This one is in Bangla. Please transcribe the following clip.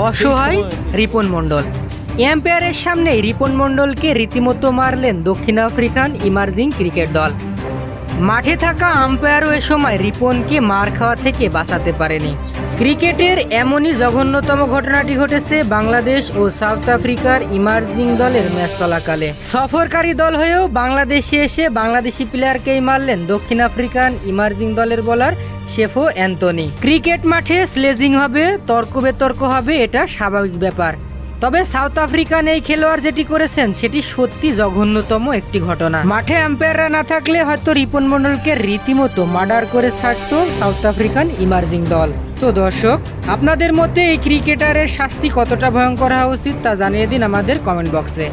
অসহায় রিপন মণ্ডল। এম্পায়ারের সামনে রিপন মণ্ডলকে রীতিমতো মারলেন দক্ষিণ আফ্রিকান ইমার্জিং ক্রিকেট দল। মাঠে থাকা আম্পায়ারও এ সময় রিপনকে মার খাওয়া থেকে বাঁচাতে পারেনি। ক্রিকেটের এমনই জঘন্যতম ঘটনাটি ঘটেছে বাংলাদেশ ও সাউথ আফ্রিকার ইমার্জিং দলের ম্যাচ চলাকালে। সফরকারী দল হয়েও বাংলাদেশে এসে বাংলাদেশি প্লেয়ারকেই মারলেন দক্ষিণ আফ্রিকান ইমার্জিং দলের বোলার শেফো অ্যান্থনি। ক্রিকেট মাঠে স্লেজিং হবে, তর্ক বিতর্ক হবে, এটা স্বাভাবিক ব্যাপার। তবে সাউথ আফ্রিকান এই খেলোয়াড় যেটি করেছেন সেটি সত্যি জঘন্যতম একটি ঘটনা। মাঠে আম্পায়াররা না থাকলে হয়তো রিপন মণ্ডলকে রীতিমতো মার্ডার করে ছাড়তো সাউথ আফ্রিকান ইমার্জিং দল। তো দর্শক, আপনাদের মতে এই ক্রিকেটারের শাস্তি কতটা ভয়ঙ্কর হওয়া উচিত তা জানিয়ে দিন আমাদের কমেন্ট বক্সে।